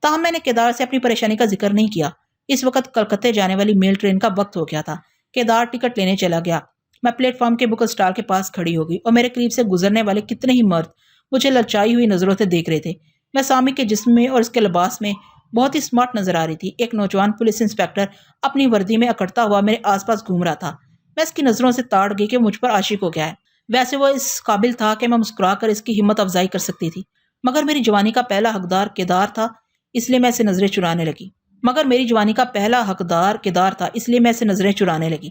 ताहम मैंने केदार से अपनी परेशानी का जिक्र नहीं किया। इस वक्त कलकत्ते जाने वाली मेल ट्रेन का वक्त हो गया था। केदार टिकट लेने चला गया। मैं प्लेटफॉर्म के बुक स्टॉल के पास खड़ी हो गई और मेरे करीब से गुजरने वाले कितने ही मर्द मुझे ललचाई हुई नजरों से देख रहे थे। मैं सामी के जिस्म में और उसके लिबास में बहुत ही स्मार्ट नजर आ रही थी। एक नौजवान पुलिस इंस्पेक्टर अपनी वर्दी में अकड़ता हुआ मेरे आसपास घूम रहा था। मैं इसकी नजरों से ताड़ गई कि मुझ पर आशिक हो गया है। वैसे वो इस काबिल था कि मैं मुस्कुराकर इसकी हिम्मत अफजाई कर सकती थी, मगर मेरी जवानी का पहला हकदार केदार था, इसलिए मैं इसे नजरें चुराने लगी।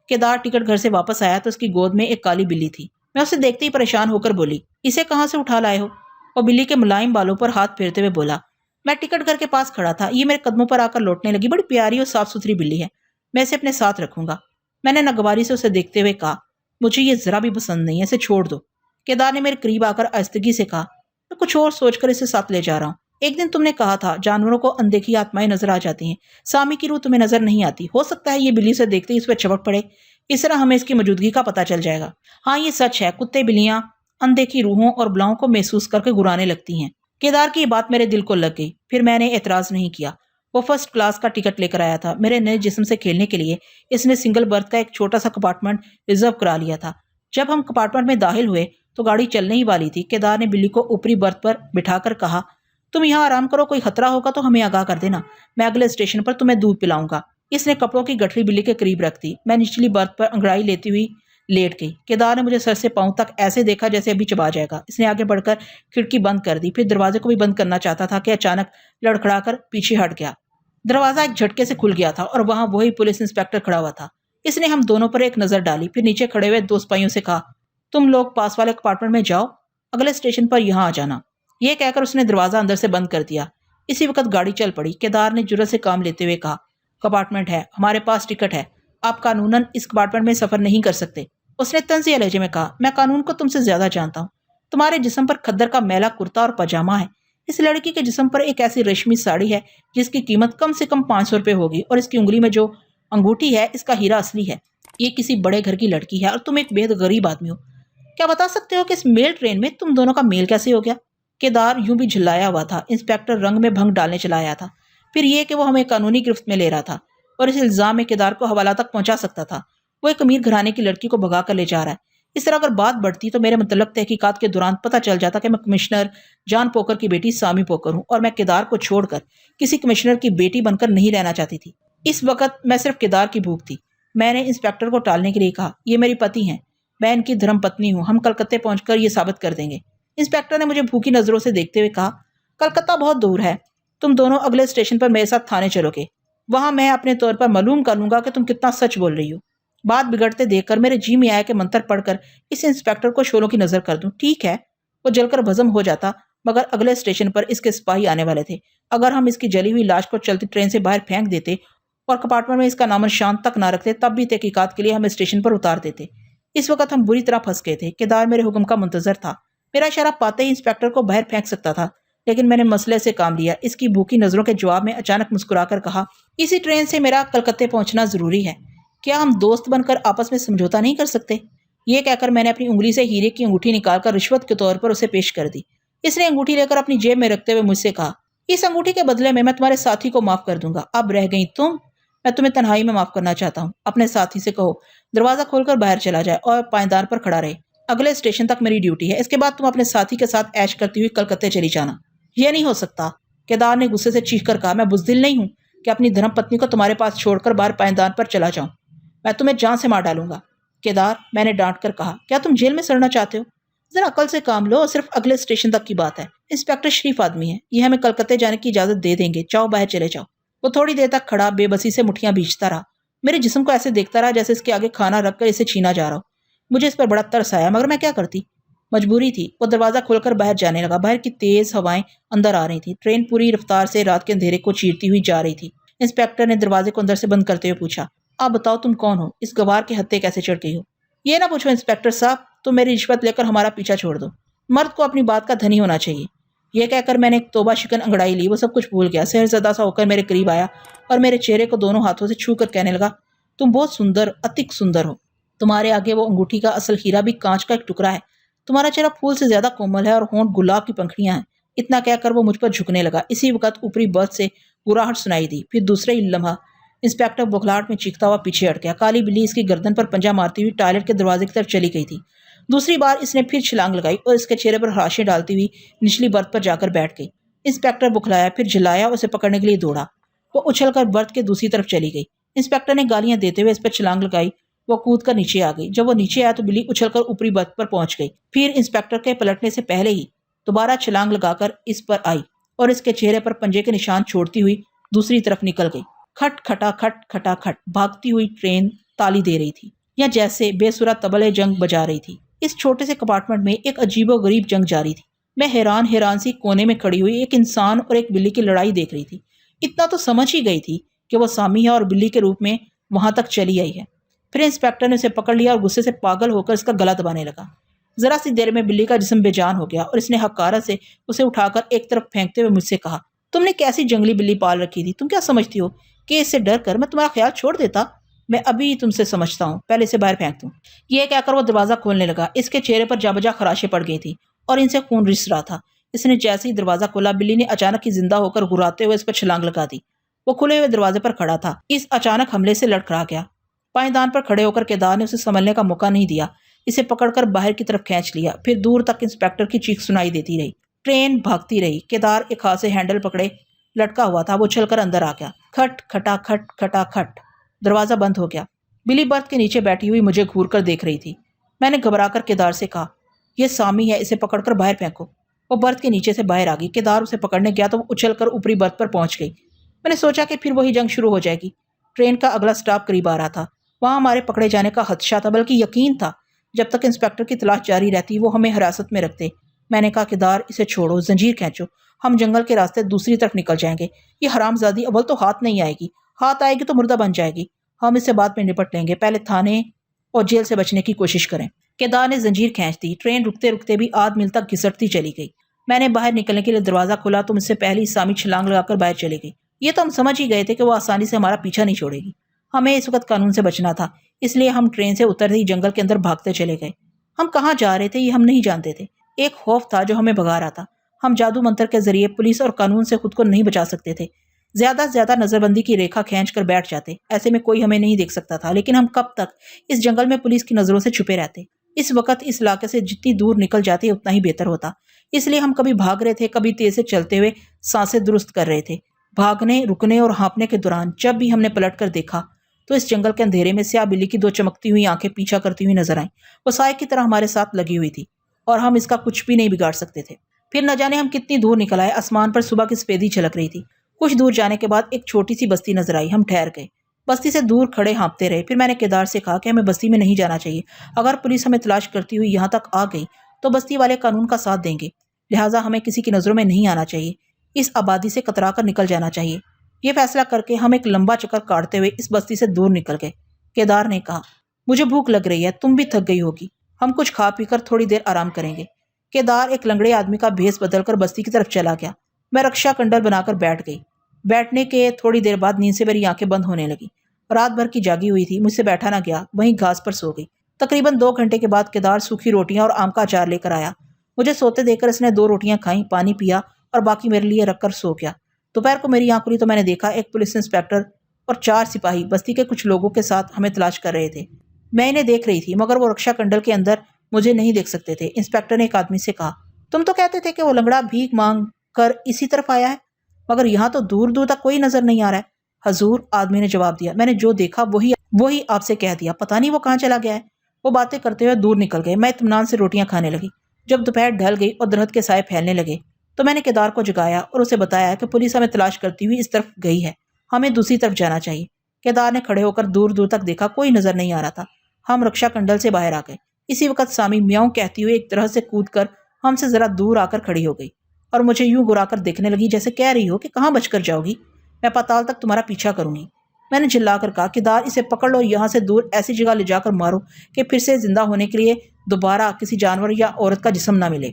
केदार टिकट घर से वापस आया तो उसकी गोद में एक काली बिल्ली थी। मैं उसे देखते ही परेशान होकर बोली, इसे कहाँ से उठा लाए हो? और बिल्ली के मुलायम बालों पर हाथ फेरते हुए बोला, मैं टिकट घर के पास खड़ा था, ये मेरे कदमों पर आकर लौटने लगी। बड़ी प्यारी और साफ सुथरी बिल्ली है, मैं इसे अपने साथ रखूंगा। मैंने नागवारी से उसे देखते हुए कहा, मुझे ये जरा भी पसंद नहीं है, इसे छोड़ दो। केदार ने मेरे करीब आकर आहिस्तगी से कहा, मैं कुछ और सोचकर इसे साथ ले जा रहा हूँ। एक दिन तुमने कहा था जानवरों को अनदेखी आत्माएं नजर आ जाती हैं, सामी की रूह तुम्हें नजर नहीं आती। हो सकता है ये बिल्ली से देखते ही इस पर चपक पड़े, इस तरह हमें इसकी मौजूदगी का पता चल जाएगा। हाँ, ये सच है, कुत्ते बिल्लियां अनदेखी रूहों और बलाओं को महसूस करके गुराने लगती हैं। केदार की बात मेरे दिल को लग गई। फिर मैंने एतराज नहीं किया। वो फर्स्ट क्लास का टिकट लेकर आया था। मेरे नए जिस्म से खेलने के लिए इसने सिंगल बर्थ का एक छोटा सा कंपार्टमेंट रिजर्व करा लिया था। जब हम कंपार्टमेंट में दाखिल हुए तो गाड़ी चलने ही वाली थी। केदार ने बिल्ली को ऊपरी बर्थ पर बिठाकर कहा, तुम यहाँ आराम करो, कोई खतरा होगा तो हमें आगाह कर देना, मैं अगले स्टेशन पर तुम्हें दूध पिलाऊंगा। इसने कपड़ों की गठरी बिल्ली के करीब रख दी। मैं निचली बर्थ पर अंगड़ाई लेती हुई लेट गई। केदार ने मुझे सर से पांव तक ऐसे देखा जैसे अभी चबा जाएगा। इसने आगे बढ़कर खिड़की बंद कर दी, फिर दरवाजे को भी बंद करना चाहता था कि अचानक लड़खड़ाकर पीछे हट गया। दरवाजा एक झटके से खुल गया था और वहां वही पुलिस इंस्पेक्टर खड़ा हुआ था। इसने हम दोनों पर एक नजर डाली, फिर नीचे खड़े हुए दो सिपाहियों से कहा, तुम लोग पास वाले कंपार्टमेंट में जाओ, अगले स्टेशन पर यहाँ आ जाना। यह कहकर उसने दरवाजा अंदर से बंद कर दिया। इसी वक्त गाड़ी चल पड़ी। केदार ने जुर्रत से काम लेते हुए कहा, कंपार्टमेंट है, हमारे पास टिकट है, आप कानूनन इस कंपार्टमेंट में सफर नहीं कर सकते। उसने तंजिया लहजे में कहा, मैं कानून को तुमसे ज्यादा जानता हूँ। तुम्हारे जिस्म पर खद्दर का मैला कुर्ता और पजामा है। इस लड़की के जिस्म पर एक ऐसी रेशमी साड़ी है जिसकी कीमत कम से कम 500 रुपये होगी, और इसकी उंगली में जो अंगूठी है इसका हीरा असली है। ये किसी बड़े घर की लड़की है और तुम एक बेहद गरीब आदमी हो। क्या बता सकते हो कि इस मेल ट्रेन में तुम दोनों का मेल कैसे हो गया? केदार यूं भी झिल्लाया हुआ था। इंस्पेक्टर रंग में भंग डालने चला आया था। फिर यह कि वो हमें कानूनी गिरफ्त में ले रहा था और इस इल्जाम में केदार को हवाला तक पहुंचा सकता था। वो एक अमीर घराने की लड़की को भगा कर ले जा रहा है। इस तरह अगर बात बढ़ती तो मेरे मुतल्लक तहकीकात के दौरान पता चल जाता कि मैं कमिश्नर जॉन पोकर की बेटी सामी पोकर हूँ और मैं केदार को छोड़कर किसी कमिश्नर की बेटी बनकर नहीं रहना चाहती थी। इस वक्त मैं सिर्फ केदार की भूख थी। मैंने इंस्पेक्टर को टालने के लिए कहा, ये मेरी पति हैं, मैं इनकी धर्म पत्नी हूँ, हम कलकत्ते पहुंचकर ये साबित कर देंगे। इंस्पेक्टर ने मुझे भूखी नजरों से देखते हुए कहा, कलकत्ता बहुत दूर है, तुम दोनों अगले स्टेशन पर मेरे साथ थाने चलोगे, वहां मैं अपने तौर पर मालूम कर लूंगा कि तुम कितना सच बोल रही हो। बात बिगड़ते देखकर मेरे जी में आया कि मंत्र पढ़कर इस इंस्पेक्टर को शोलों की नजर कर दूं। ठीक है, वो जलकर भस्म हो जाता, मगर अगले स्टेशन पर इसके सिपाही आने वाले थे। अगर हम इसकी जली हुई लाश को चलती ट्रेन से बाहर फेंक देते और कंपार्टमेंट में इसका नामो निशान तक ना रखते, तब भी तहकीकात के लिए हमें स्टेशन पर उतार देते। इस वक्त हम बुरी तरह फंस गए थे। केदार मेरे हुक्म का मुंतजर था। मेरा इशारा पाते ही इंस्पेक्टर को बाहर फेंक सकता था, लेकिन मैंने मसले से काम लिया। इसकी भूखी नजरों के जवाब में अचानक मुस्कुराकर कहा, इसी ट्रेन से मेरा कलकत्ते पहुंचना जरूरी है, क्या हम दोस्त बनकर आपस में समझौता नहीं कर सकते? यह कहकर मैंने अपनी उंगली से हीरे की अंगूठी निकालकर रिश्वत के तौर पर उसे पेश कर दी। इसने अंगूठी लेकर अपनी जेब में रखते हुए मुझसे कहा, इस अंगूठी के बदले में मैं तुम्हारे साथी को माफ कर दूंगा। अब रह गई तुम, मैं तुम्हें तन्हाई में माफ करना चाहता हूँ। अपने साथी से कहो दरवाजा खोलकर बाहर चला जाए और पायदान पर खड़ा रहे। अगले स्टेशन तक मेरी ड्यूटी है, इसके बाद तुम अपने साथी के साथ ऐश करती हुई कलकत्ते चली जाना। यह नहीं हो सकता, केदार ने गुस्से से चीख कर कहा, मैं बुजदिल नहीं हूं कि अपनी धर्म पत्नी को तुम्हारे पास छोड़कर बाहर पायदान पर चला जाऊं। मैं तुम्हें जान से मार डालूंगा। केदार, मैंने डांट कर कहा, क्या तुम जेल में सड़ना चाहते हो? जरा अकल से काम लो, सिर्फ अगले स्टेशन तक की बात है। इंस्पेक्टर शरीफ आदमी है, ये हमें कलकत्ते जाने की इजाजत दे देंगे। जाओ बाहर चले जाओ। वो थोड़ी देर तक खड़ा बेबसी से मुठ्ठियां भींचता रहा। मेरे जिस्म को ऐसे देखता रहा जैसे इसके आगे खाना रखकर इसे छीना जा रहा हो। मुझे इस पर बड़ा तरस आया, मगर मैं क्या करती, मजबूरी थी। वो दरवाजा खोलकर बाहर जाने लगा। बाहर की तेज हवाएं अंदर आ रही थी। ट्रेन पूरी रफ्तार से रात के अंधेरे को चीरती हुई जा रही थी। इंस्पेक्टर ने दरवाजे को अंदर से बंद करते हुए पूछा, आप बताओ तुम कौन हो? इस गवार के हत्थे कैसे चढ़ गई हो? ये ना पूछो इंस्पेक्टर साहब, तुम मेरी रिश्वत लेकर हमारा पीछा छोड़ दो। मर्द को अपनी बात का धनी होना चाहिए। यह कहकर मैंने एक तोबा शिकन अंगड़ाई ली। वो सब कुछ भूल गया। सहरजदा सा होकर मेरे करीब आया और मेरे चेहरे को दोनों हाथों से छू कर कहने लगा, तुम बहुत सुंदर, अतिक सुंदर हो। तुम्हारे आगे वो अंगूठी का असल हीरा भी कांच का एक टुकड़ा है। तुम्हारा चेहरा फूल से ज्यादा कोमल है और होंठ गुलाब की पंखड़ियां हैं। इतना कहकर वो मुझ पर झुकने लगा। इसी वक्त ऊपरी बर्थ से गुर्राहट सुनाई दी। फिर दूसरे ही लम्हा इंस्पेक्टर बुखलाहट में चीखता हुआ पीछे हट गया। काली बिल्ली इसकी गर्दन पर पंजा मारती हुई टॉयलेट के दरवाजे की तरफ चली गई थी। दूसरी बार इसने फिर छलांग लगाई और इसके चेहरे पर हराशें डालती हुई निचली बर्थ पर जाकर बैठ गई। इंस्पेक्टर बुखलाया, फिर झिल्लाया, उसे पकड़ने के लिए दौड़ा। वो उछलकर बर्थ के दूसरी तरफ चली गई। इंस्पेक्टर ने गालियां देते हुए इस पर छलांग लगाई। वो कूद कर नीचे आ गई। जब वो नीचे आया तो बिल्ली उछलकर ऊपरी बर्थ पर पहुंच गई। फिर इंस्पेक्टर के पलटने से पहले ही दोबारा छलांग लगाकर इस पर आई और इसके चेहरे पर पंजे के निशान छोड़ती हुई दूसरी तरफ निकल गई। खट खटा खट खटा खट भागती हुई ट्रेन ताली दे रही थी या जैसे बेसुरा तबले जंग बजा रही थी। इस छोटे से कंपार्टमेंट में एक अजीबोगरीब जंग जारी थी। मैं हैरान सी कोने में खड़ी हुई एक इंसान और एक बिल्ली की लड़ाई देख रही थी। इतना तो समझ ही गई थी कि वो सामी है और बिल्ली के रूप में वहां तक चली आई है। फिर इंस्पेक्टर ने उसे पकड़ लिया और गुस्से से पागल होकर इसका गला दबाने लगा। जरा सी देर में बिल्ली का जिस्म बेजान हो गया और इसने हकारा से उसे उठाकर एक तरफ फेंकते हुए मुझसे कहा, तुमने कैसी जंगली बिल्ली पाल रखी थी? तुम क्या समझती हो कि इससे डर कर मैं तुम्हारा ख्याल छोड़ देता? मैं अभी तुमसे समझता हूँ, पहले इसे बाहर फेंक दूं। यह कहकर वो दरवाजा खोलने लगा। इसके चेहरे पर जाबजा खराशें पड़ गई थी और इनसे खून रिस रहा था। इसने जैसे ही दरवाजा खोला, बिल्ली ने अचानक ही जिंदा होकर गुर्राते हुए इस पर छलांग लगा दी। वो खुले हुए दरवाजे पर खड़ा था। इस अचानक हमले से लड़खड़ा गया। पायदान पर खड़े होकर केदार ने उसे संभलने का मौका नहीं दिया। इसे पकड़कर बाहर की तरफ खींच लिया। फिर दूर तक इंस्पेक्टर की चीख सुनाई देती रही। ट्रेन भागती रही। केदार एक हाथ से हैंडल पकड़े लटका हुआ था। वो उछलकर अंदर आ गया। खट खटा खट खटा खट दरवाजा बंद हो गया। बिली बर्थ के नीचे बैठी हुई मुझे घूर कर देख रही थी। मैंने घबराकर केदार से कहा, यह सामी है, इसे पकड़कर बाहर फेंको। वो बर्थ के नीचे से बाहर आ गई। केदार उसे पकड़ने गया तो वो उछलकर ऊपरी बर्थ पर पहुंच गई। मैंने सोचा कि फिर वही जंग शुरू हो जाएगी। ट्रेन का अगला स्टॉप करीब आ रहा था। वहां हमारे पकड़े जाने का खदशा था, बल्कि यकीन था। जब तक इंस्पेक्टर की तलाश जारी रहती वो हमें हिरासत में रखते। मैंने कहा, केदार इसे छोड़ो, जंजीर खींचो, हम जंगल के रास्ते दूसरी तरफ निकल जाएंगे। ये हरामजादी अव्वल तो हाथ नहीं आएगी, हाथ आएगी तो मुर्दा बन जाएगी। हम इससे बाद में निपट लेंगे, पहले थाने और जेल से बचने की कोशिश करें। केदार ने जंजीर खींच दी। ट्रेन रुकते रुकते भी आध मील तक घिसटती चली गई। मैंने बाहर निकलने के लिए दरवाजा खोला तो मुझसे पहले ही सामी छलांग लगाकर बाहर चली गई। ये तो हम समझ ही गए थे कि वो आसानी से हमारा पीछा नहीं छोड़ेगी। हमें इस वक्त कानून से बचना था, इसलिए हम ट्रेन से उतरते ही जंगल के अंदर भागते चले गए। हम कहाँ जा रहे थे ये हम नहीं जानते थे। एक खौफ था जो हमें भगा रहा था। हम जादू मंत्र के जरिए पुलिस और कानून से खुद को नहीं बचा सकते थे। ज्यादा से ज्यादा नजरबंदी की रेखा खींच कर बैठ जाते। ऐसे में कोई हमें नहीं देख सकता था। लेकिन हम कब तक इस जंगल में पुलिस की नजरों से छुपे रहते? इस वक्त इस इलाके से जितनी दूर निकल जाते उतना ही बेहतर होता। इसलिए हम कभी भाग रहे थे, कभी तेज से चलते हुए सांसें दुरुस्त कर रहे थे। भागने, रुकने और हाँपने के दौरान जब भी हमने पलट कर देखा तो इस जंगल के अंधेरे में स्याह बिल्ली की दो चमकती हुई आंखें पीछा करती हुई नजर आईं। वो साए की तरह हमारे साथ लगी हुई थी और हम इसका कुछ भी नहीं बिगाड़ सकते थे। फिर न जाने हम कितनी दूर निकल आए। आसमान पर सुबह की सफेदी छलक रही थी। कुछ दूर जाने के बाद एक छोटी सी बस्ती नजर आई। हम ठहर गए। बस्ती से दूर खड़े हाँपते रहे। फिर मैंने केदार से कहा कि हमें बस्ती में नहीं जाना चाहिए। अगर पुलिस हमें तलाश करती हुई यहाँ तक आ गई तो बस्ती वाले कानून का साथ देंगे, लिहाजा हमें किसी की नजरों में नहीं आना चाहिए। इस आबादी से कतरा कर निकल जाना चाहिए। ये फैसला करके हम एक लंबा चक्कर काटते हुए इस बस्ती से दूर निकल गए। केदार ने कहा, मुझे भूख लग रही है, तुम भी थक गई होगी, हम कुछ खा पीकर थोड़ी देर आराम करेंगे। केदार एक लंगड़े आदमी का भेष बदलकर बस्ती की तरफ चला गया। मैं रक्षा कंडल बनाकर बैठ गई। बैठने के थोड़ी देर बाद नींद से मेरी आंखें बंद होने लगी। रात भर की जागी हुई थी, मुझसे बैठा ना गया, वहीं घास पर सो गई। तकरीबन 2 घंटे के बाद केदार सूखी रोटियां और आम का अचार लेकर आया। मुझे सोते देखकर इसने 2 रोटियां खाई, पानी पिया और बाकी मेरे लिए रखकर सो गया। दोपहर को मेरी आंख खुली तो मैंने देखा एक पुलिस इंस्पेक्टर और 4 सिपाही बस्ती के कुछ लोगों के साथ हमें तलाश कर रहे थे। मैं इन्हें देख रही थी मगर वो रक्षा कंडल के अंदर मुझे नहीं देख सकते थे। इंस्पेक्टर ने एक आदमी से कहा, तुम तो कहते थे कि वो लंगड़ा भीख मांग कर इसी तरफ आया है, मगर यहाँ तो दूर दूर तक कोई नजर नहीं आ रहा है। हजूर, आदमी ने जवाब दिया, मैंने जो देखा वही आपसे कह दिया, पता नहीं वो कहाँ चला गया है। वो बातें करते हुए दूर निकल गए। मैं इत्मीनान से रोटियां खाने लगी। जब दोपहर ढल गई और दरख्त के साए फैलने लगे तो मैंने केदार को जगाया और उसे बताया कि पुलिस हमें तलाश करती हुई इस तरफ गई है, हमें दूसरी तरफ जाना चाहिए। केदार ने खड़े होकर दूर दूर तक देखा, कोई नजर नहीं आ रहा था। हम रक्षा कंडल से बाहर आ गए। इसी वक्त सामी म्याऊं कहती हुई एक तरह से कूदकर हमसे जरा दूर आकर खड़ी हो गई और मुझे यूं घुराकर देखने लगी जैसे कह रही हो कि कहाँ बचकर जाओगी, मैं पाताल तक तुम्हारा पीछा करूंगी। मैंने चिल्लाकर कहा, केदार इसे पकड़ लो, यहाँ से दूर ऐसी जगह ले जाकर मारो कि फिर से जिंदा होने के लिए दोबारा किसी जानवर या औरत का जिस्म ना मिले।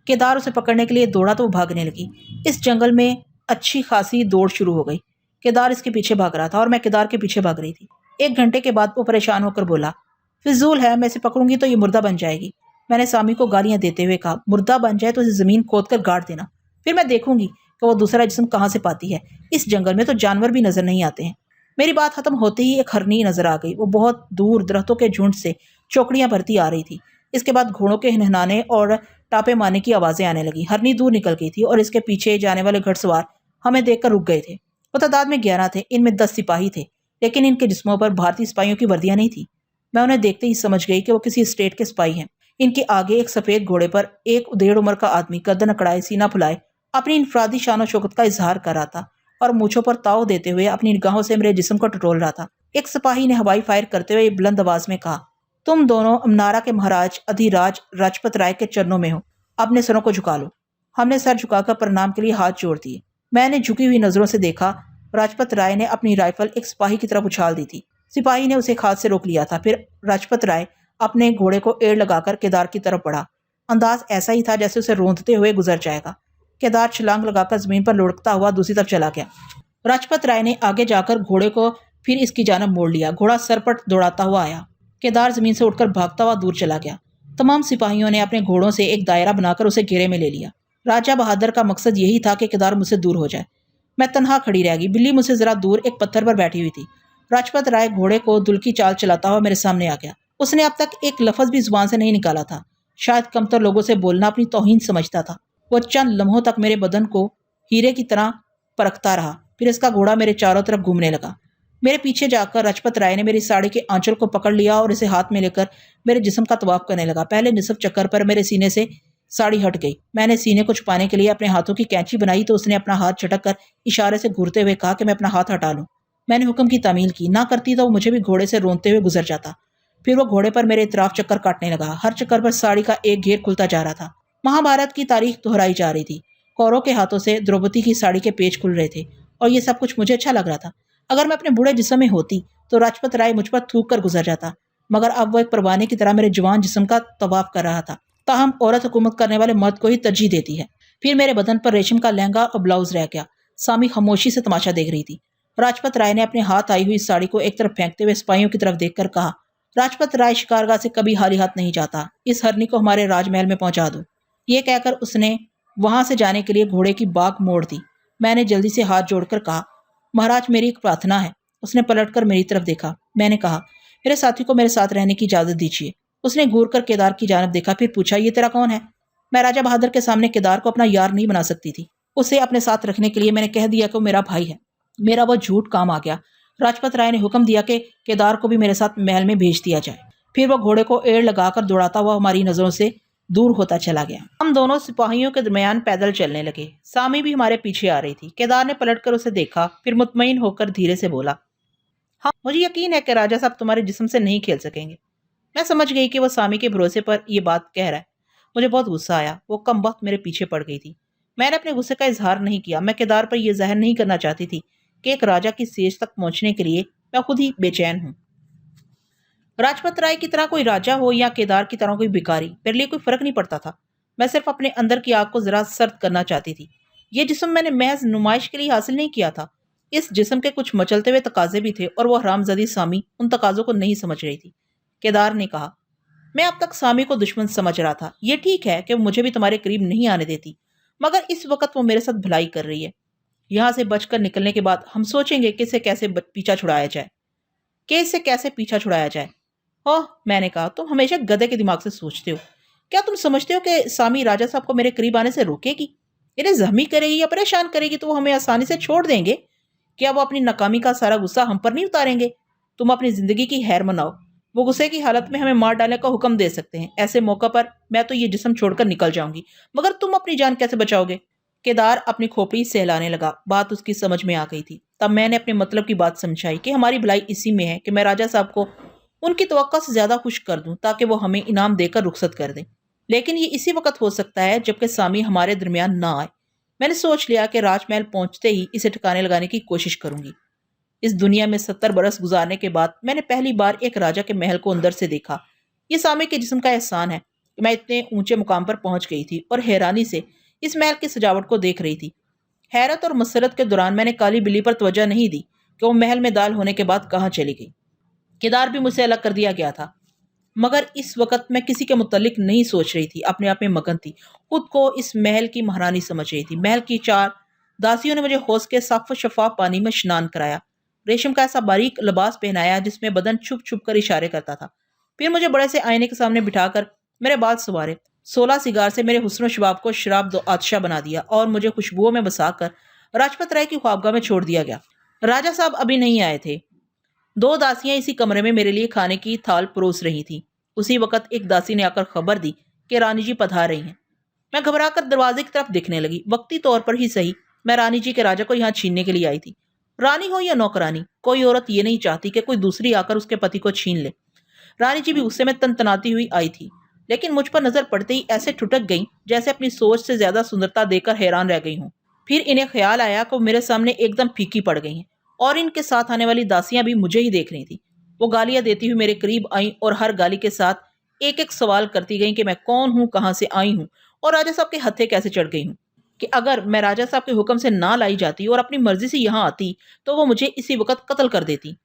केदार उसे पकड़ने के लिए दौड़ा तो वो भागने लगी। इस जंगल में अच्छी खासी दौड़ शुरू हो गई। केदार इसके पीछे भाग रहा था और मैं केदार के पीछे भाग रही थी। 1 घंटे के बाद वो परेशान होकर बोला, फिजूल है, मैं इसे पकड़ूंगी तो ये मुर्दा बन जाएगी। मैंने सामी को गालियां देते हुए कहा, मुर्दा बन जाए तो इसे जमीन खोद कर गाड़ देना, फिर मैं देखूंगी कि वो दूसरा जिस्म कहाँ से पाती है। इस जंगल में तो जानवर भी नजर नहीं आते हैं। मेरी बात खत्म होते ही एक हरनी नजर आ गई। वो बहुत दूर दरख्तों के झुंड से चौकड़ियां भरती आ रही थी। इसके बाद घोड़ों के हिनहाने और टापे मारने की आवाजें आने लगी। हरनी दूर निकल गई थी और इसके पीछे जाने वाले घुड़सवार हमें देखकर रुक गए थे। वो तादाद में 11 थे। इनमें 10 सिपाही थे, लेकिन इनके जिस्मों पर भारतीय सिपाहियों की वर्दियां नहीं थी। मैं उन्हें देखते ही समझ गई कि वो किसी स्टेट के सिपाही हैं। इनके आगे एक सफेद घोड़े पर एक उदेड़ उम्र का आदमी गर्दन अकड़ाए, सीना फुलाए, अपनी इनफरादी शान और शौकत का इजहार कर रहा था और मूंछों पर ताव देते हुए अपनी निगाहों से मेरे जिस्म को टटोल रहा था। एक सिपाही ने हवाई फायर करते हुए बुलंद आवाज में कहा, तुम दोनों अमनारा के महाराज अधिराज राजपत राय के चरणों में हो, अपने सरों को झुका लो। हमने सर झुकाकर प्रणाम के लिए हाथ जोड़ दिए। मैंने झुकी हुई नजरों से देखा, राजपत राय ने अपनी राइफल एक सिपाही की तरफ उछाल दी थी। सिपाही ने उसे हाथ से रोक लिया था। फिर राजपत राय अपने घोड़े को एड़ लगाकर केदार की तरफ बढ़ा। अंदाज ऐसा ही था जैसे उसे रोंदते हुए गुजर जाएगा। केदार छलांग लगाकर जमीन पर लुढ़कता हुआ दूसरी तरफ चला गया। राजपत राय ने आगे जाकर घोड़े को फिर इसकी जानब मोड़ लिया। घोड़ा सरपट दौड़ाता हुआ आया। केदार जमीन से उठकर भागता हुआ दूर चला गया। तमाम सिपाहियों ने अपने घोड़ों से एक दायरा बनाकर उसे घेरे में ले लिया। राजा बहादुर का मकसद यही था कि केदार मुझसे दूर हो जाए। मैं तन्हा खड़ी रह गई। बिल्ली मुझसे जरा दूर एक पत्थर पर बैठी हुई थी। राजपत राय घोड़े को दुल्की चाल चलाता हुआ मेरे सामने आ गया। उसने अब तक एक लफ्ज भी जुबान से नहीं निकाला था। शायद कमतर लोगों से बोलना अपनी तौहीन समझता था। वो चंद लम्हों तक मेरे बदन को हीरे की तरह परखता रहा। फिर इसका घोड़ा मेरे चारों तरफ घूमने लगा। मेरे पीछे जाकर राजपत राय ने मेरी साड़ी के आंचल को पकड़ लिया और इसे हाथ में लेकर मेरे जिस्म का तवाफ करने लगा। पहले निसफ चक्कर पर मेरे सीने से साड़ी हट गई। मैंने सीने को छुपाने के लिए अपने हाथों की कैंची बनाई तो उसने अपना हाथ झटक कर इशारे से घूरते हुए कहा कि मैं अपना हाथ हटा लूं। मैंने हुक्म की तामील की। ना करती तो वो मुझे भी घोड़े से रोंदते हुए गुजर जाता। फिर वो घोड़े पर मेरे इतराफ चक्कर काटने लगा। हर चक्कर पर साड़ी का एक घेर खुलता जा रहा था। महाभारत की तारीख दोहराई जा रही थी। कौरों के हाथों से द्रौपदी की साड़ी के पेच खुल रहे थे और ये सब कुछ मुझे अच्छा लग रहा था। अगर मैं अपने बूढ़े जिस्म में होती तो राजपत राय मुझ पर थूक कर गुजर जाता, मगर अब वो एक परवाने की तरह मेरे जवान जिस्म का तवाफ कर रहा था। ताहम औरत हुकूमत करने वाले मर्द को ही तरजीह देती है। फिर मेरे बदन पर रेशम का लहंगा और ब्लाउज रह गया। सामी खामोशी से तमाशा देख रही थी। राजपत राय ने अपने हाथ आई हुई साड़ी को एक तरफ फेंकते हुए सिपाहियों की तरफ देखकर कहा, राजपत राय शिकारगाह से कभी हाली हाथ नहीं जाता। इस हरनी को हमारे राजमहल में पहुंचा दो। ये कहकर उसने वहां से जाने के लिए घोड़े की बाग मोड़ दी। मैंने जल्दी से हाथ जोड़कर कहा, महाराज मेरी एक प्रार्थना है। उसने पलटकर मेरी तरफ देखा। मैंने कहा, मेरे साथी को मेरे साथ रहने की इजाजत दीजिए। उसने घूर कर केदार की जानब देखा, फिर पूछा, ये तेरा कौन है? मैं राजा बहादुर के सामने केदार को अपना यार नहीं बना सकती थी। उसे अपने साथ रखने के लिए मैंने कह दिया कि वो मेरा भाई है। मेरा वो झूठ काम आ गया। राजपत राय ने हुक्म दिया कि केदार को भी मेरे साथ महल में भेज दिया जाए। फिर वो घोड़े को एड़ लगाकर दौड़ाता हुआ हमारी नजरों से दूर होता चला गया। हम दोनों सिपाहियों के दरमियान पैदल चलने लगे। सामी भी हमारे पीछे आ रही थी। केदार ने पलटकर उसे देखा, फिर मुतमईन होकर धीरे से बोला, हाँ, मुझे यकीन है कि राजा साहब तुम्हारे जिस्म से नहीं खेल सकेंगे। मैं समझ गई कि वो सामी के भरोसे पर यह बात कह रहा है। मुझे बहुत गुस्सा आया। वो कम वक्त मेरे पीछे पड़ गई थी। मैंने अपने गुस्से का इजहार नहीं किया। मैं केदार पर यह जाहिर नहीं करना चाहती थी कि एक राजा की सेज तक पहुंचने के लिए मैं खुद ही बेचैन हूं। राजपत राय की तरह कोई राजा हो या केदार की तरह कोई भिखारी, मेरे लिए कोई फर्क नहीं पड़ता था। मैं सिर्फ अपने अंदर की आग को जरा सर्द करना चाहती थी। यह जिस्म मैंने महज नुमाइश के लिए हासिल नहीं किया था। इस जिस्म के कुछ मचलते हुए तकाजे भी थे और वह हरामजादी सामी उन तकाजों को नहीं समझ रही थी। केदार ने कहा, मैं अब तक सामी को दुश्मन समझ रहा था। यह ठीक है कि वो मुझे भी तुम्हारे करीब नहीं आने देती, मगर इस वक्त वो मेरे साथ भलाई कर रही है। यहां से बचकर निकलने के बाद हम सोचेंगे कि इसे कैसे पीछा छुड़ाया जाए। ओह, मैंने कहा, तुम हमेशा गधे के दिमाग से सोचते हो। क्या तुम समझते हो कि सामी राजा साहब को मेरे करीब आने से रोकेगी? इन्हें जख्मी करेगी या परेशान करेगी तो वो हमें आसानी से छोड़ देंगे? क्या वो अपनी नाकामी का सारा गुस्सा हम पर नहीं उतारेंगे? तुम अपनी जिंदगी की खैर मनाओ। वो गुस्से की हालत में हमें मार डालने का हुक्म दे सकते हैं। ऐसे मौका पर मैं तो ये जिस्म छोड़कर निकल जाऊंगी, मगर तुम अपनी जान कैसे बचाओगे? केदार अपनी खोपड़ी सहलाने लगा। बात उसकी समझ में आ गई थी। तब मैंने अपने मतलब की बात समझाई कि हमारी भलाई इसी में है कि मैं राजा साहब को उनकी तवक्का से ज्यादा खुश कर दूं ताकि वो हमें इनाम देकर रुखसत कर दें। लेकिन ये इसी वक्त हो सकता है जबकि सामी हमारे दरमियान ना आए। मैंने सोच लिया कि राजमहल पहुंचते ही इसे ठिकाने लगाने की कोशिश करूंगी। इस दुनिया में 70 बरस गुजारने के बाद मैंने पहली बार एक राजा के महल को अंदर से देखा। ये सामी के जिस्म का एहसान है कि मैं इतने ऊंचे मुकाम पर पहुंच गई थी और हैरानी से इस महल की सजावट को देख रही थी। हैरत और मसरत के दौरान मैंने काली बिल्ली पर तवज्जो नहीं दी कि वो महल में दाल होने के बाद कहाँ चली गई। केदार भी मुझसे अलग कर दिया गया था। मगर इस वक्त मैं किसी के मुतल्लिक नहीं सोच रही थी, अपने आप में मगन थी। खुद को इस महल की महारानी समझ रही थी। महल की 4 दासियों ने मुझे हौस के साफ शफाफ पानी में स्नान कराया, रेशम का ऐसा बारीक लिबास पहनाया जिसमें बदन छुप छुप कर इशारे करता था। फिर मुझे बड़े से आईने के सामने बिठाकर मेरे बाल संवारे, 16 सिगार से मेरे हुस्न शबाब को शराब दो आतशा बना दिया और मुझे खुशबुओं में बसाकर राजपत राय की ख्वाबगाह में छोड़ दिया गया। राजा साहब अभी नहीं आए थे। 2 दासियां इसी कमरे में मेरे लिए खाने की थाल परोस रही थी। उसी वक्त एक दासी ने आकर खबर दी कि रानी जी पधार रही हैं। मैं घबराकर दरवाजे की तरफ देखने लगी। वक्ती तौर पर ही सही, मैं रानी जी के राजा को यहाँ छीनने के लिए आई थी। रानी हो या नौकरानी, कोई औरत ये नहीं चाहती कि कोई दूसरी आकर उसके पति को छीन ले। रानी जी भी गुस्से में तनतनाती हुई आई थी, लेकिन मुझ पर नजर पड़ते ही ऐसे ठुटक गईं जैसे अपनी सोच से ज्यादा सुंदरता देकर हैरान रह गई हूँ। फिर इन्हें ख्याल आया कि वो मेरे सामने एकदम फीकी पड़ गई हैं और इनके साथ आने वाली दासियां भी मुझे ही देख रही थी। वो गालियां देती हुई मेरे करीब आईं और हर गाली के साथ एक एक सवाल करती गईं कि मैं कौन हूँ, कहाँ से आई हूँ और राजा साहब के हत्थे कैसे चढ़ गई हूँ। कि अगर मैं राजा साहब के हुक्म से ना लाई जाती और अपनी मर्जी से यहाँ आती तो वो मुझे इसी वक्त कत्ल कर देती।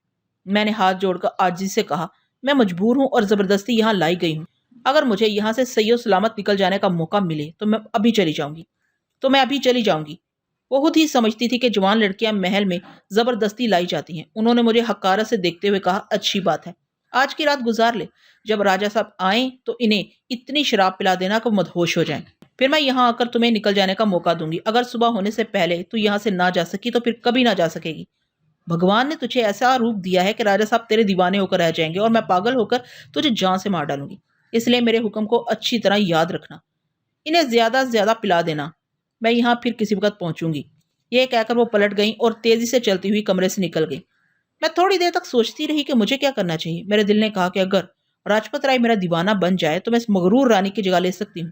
मैंने हाथ जोड़कर आजिज़ी से कहा, मैं मजबूर हूँ और जबरदस्ती यहाँ लाई गई हूँ। अगर मुझे यहाँ से सही और सलामत निकल जाने का मौका मिले तो मैं अभी चली जाऊंगी। वो खुद ही समझती थी कि जवान लड़कियां महल में जबरदस्ती लाई जाती हैं। उन्होंने मुझे हकारा से देखते हुए कहा, अच्छी बात है, आज की रात गुजार ले। जब राजा साहब आए तो इन्हें इतनी शराब पिला देना कि मदहोश हो जाएं। फिर मैं यहाँ आकर तुम्हें निकल जाने का मौका दूंगी। अगर सुबह होने से पहले तू यहाँ से ना जा सकी तो फिर कभी ना जा सकेगी। भगवान ने तुझे ऐसा रूप दिया है कि राजा साहब तेरे दीवाने होकर रह जाएंगे और मैं पागल होकर तुझे जान से मार डालूंगी। इसलिए मेरे हुक्म को अच्छी तरह याद रखना। इन्हें ज्यादा से ज्यादा पिला देना। मैं यहाँ फिर किसी वक्त पहुंचूंगी। ये कहकर वो पलट गई और तेजी से चलती हुई कमरे से निकल गई। मैं थोड़ी देर तक सोचती रही कि मुझे क्या करना चाहिए। मेरे दिल ने कहा कि अगर राजपत राय मेरा दीवाना बन जाए तो मैं इस मगरूर रानी की जगह ले सकती हूँ।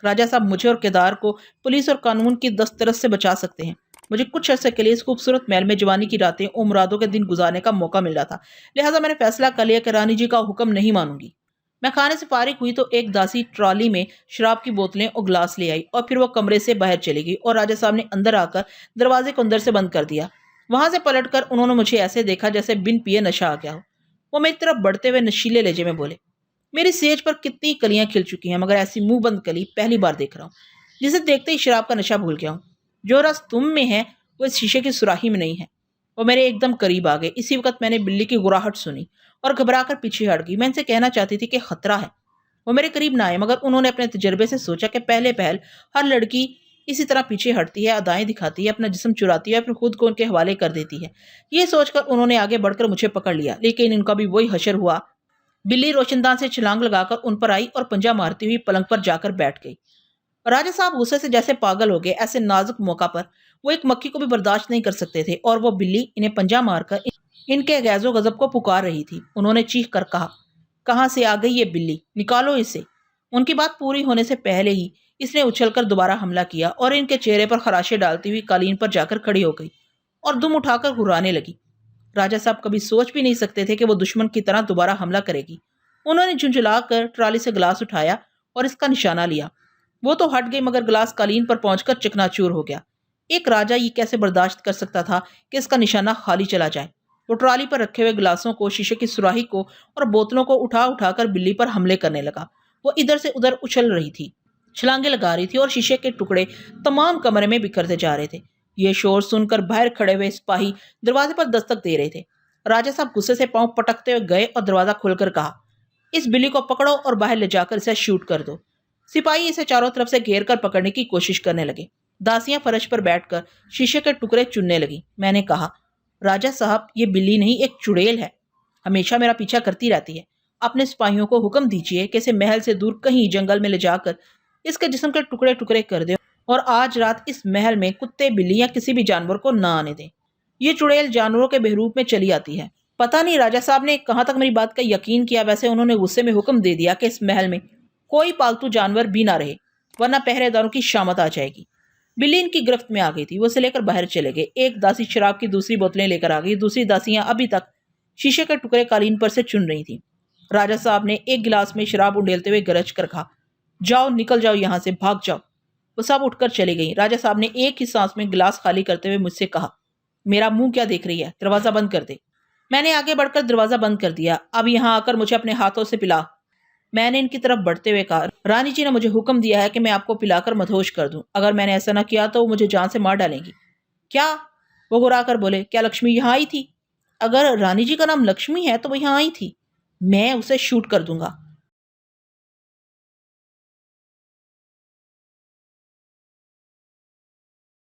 राजा साहब मुझे और केदार को पुलिस और कानून की दस्तरस से बचा सकते हैं। मुझे कुछ अर्से के लिए इस खूबसूरत महल में जवानी की रातें और मुरादों के दिन गुजारने का मौका मिल रहा था। लिहाजा मैंने फैसला कर लिया कि रानी जी का हुक्म नहीं मानूंगी। मैं खाने से फारिग हुई तो एक दासी ट्रॉली में शराब की बोतलें और गिलास ले आई और फिर वो कमरे से बाहर चली गई और राजा साहब ने अंदर आकर दरवाजे को अंदर से बंद कर दिया। वहां से पलटकर उन्होंने मुझे ऐसे देखा जैसे बिन पिए नशा आ गया हो। वो मेरी तरफ बढ़ते हुए नशीले लहजे में बोले, मेरी सेज पर कितनी कलियां खिल चुकी हैं, मगर ऐसी मुंह बंद कली पहली बार देख रहा हूँ, जिसे देखते ही शराब का नशा भूल गया हूँ। जो रस तुम में है वो इस शीशे की सुराही में नहीं है। वो मेरे एकदम करीब आ गए। इसी वक्त मैंने बिल्ली की गुराहट सुनी और घबराकर पीछे हट गई। मैं इनसे कहना चाहती थी कि खतरा है, वो मेरे करीब ना आए, मगर उन्होंने अपने तजर्बे से सोचा कि पहले पहल हर लड़की इसी तरह पीछे हटती है, अदाएं दिखाती है, अपना जिस्म चुराती है, फिर खुद को उनके हवाले कर देती है। ये सोचकर उन्होंने आगे बढ़कर मुझे पकड़ लिया, लेकिन इनका भी वही हशर हुआ। बिल्ली रोशनदान से छलांग लगाकर उन पर आई और पंजा मारती हुई पलंग पर जाकर बैठ गई। राजा साहब गुस्से से जैसे पागल हो गए। ऐसे नाजुक मौका पर वो एक मक्खी को भी बर्दाश्त नहीं कर सकते थे और वो बिल्ली इन्हें पंजा मारकर इनके गैजो गजब को पुकार रही थी। उन्होंने चीख कर कहा, कहाँ से आ गई ये बिल्ली, निकालो इसे। उनकी बात पूरी होने से पहले ही इसने उछलकर दोबारा हमला किया और इनके चेहरे पर खराशे डालती हुई कालीन पर जाकर खड़ी हो गई और दुम उठाकर घुराने लगी। राजा साहब कभी सोच भी नहीं सकते थे कि वो दुश्मन की तरह दोबारा हमला करेगी। उन्होंने झुंझुलाकर ट्राली से गिलास उठाया और इसका निशाना लिया। वो तो हट गई, मगर गिलास कालीन पर पहुंचकर चकनाचूर हो गया। एक राजा ये कैसे बर्दाश्त कर सकता था कि इसका निशाना खाली चला जाए। वो ट्राली पर रखे हुए गिलासों को, शीशे की सुराही को और बोतलों को उठा उठाकर बिल्ली पर हमले करने लगा। वो इधर से उधर उछल रही थी, छलांगे लगा रही थी और शीशे के टुकड़े तमाम कमरे में बिखरते जा रहे थे। ये शोर सुनकर बाहर खड़े हुए सिपाही दरवाजे पर दस्तक दे रहे थे। राजा साहब गुस्से से पांव पटकते हुए गए और दरवाजा खोलकर कहा, इस बिल्ली को पकड़ो और बाहर ले जाकर इसे शूट कर दो। सिपाही इसे चारों तरफ से घेर कर पकड़ने की कोशिश करने लगे। दासियां फर्श पर बैठकर शीशे के टुकड़े चुनने लगी। मैंने कहा, राजा साहब ये बिल्ली नहीं, एक चुड़ैल है, हमेशा मेरा पीछा करती रहती है। अपने सिपाहियों को हुक्म दीजिए कि इसे महल से दूर कहीं जंगल में ले जाकर इसके जिस्म के टुकड़े टुकड़े कर दे और आज रात इस महल में कुत्ते, बिल्ली या किसी भी जानवर को ना आने दें। ये चुड़ैल जानवरों के बहरूप में चली आती है। पता नहीं राजा साहब ने कहाँ तक मेरी बात का यकीन किया। वैसे उन्होंने गुस्से में हुक्म दे दिया कि इस महल में कोई पालतू जानवर भी ना रहे, वरना पहरेदारों की शामत आ जाएगी। बिल्ली इनकी गिरफ्त में आ गई थी। वो उसे लेकर बाहर चले गए। एक दासी शराब की दूसरी बोतलें लेकर आ गई। दूसरी दासियां अभी तक शीशे के टुकड़े कालीन पर से चुन रही थी। राजा साहब ने एक गिलास में शराब उंडेलते हुए गरज कर कहा, जाओ, निकल जाओ यहाँ से, भाग जाओ। वो सब उठकर चली गई। राजा साहब ने एक ही सांस में गिलास खाली करते हुए मुझसे कहा, मेरा मुंह क्या देख रही है, दरवाजा बंद कर दे। मैंने आगे बढ़कर दरवाजा बंद कर दिया। अब यहाँ आकर मुझे अपने हाथों से पिला। मैंने इनकी तरफ बढ़ते हुए कहा, रानी जी ने मुझे हुक्म दिया है कि मैं आपको पिलाकर मदहोश कर दूं। अगर मैंने ऐसा न किया तो वो मुझे जान से मार डालेंगी। क्या? वो घुरा कर बोले, क्या लक्ष्मी यहाँ आई थी? अगर रानी जी का नाम लक्ष्मी है तो वो यहाँ आई थी। मैं उसे शूट कर दूंगा।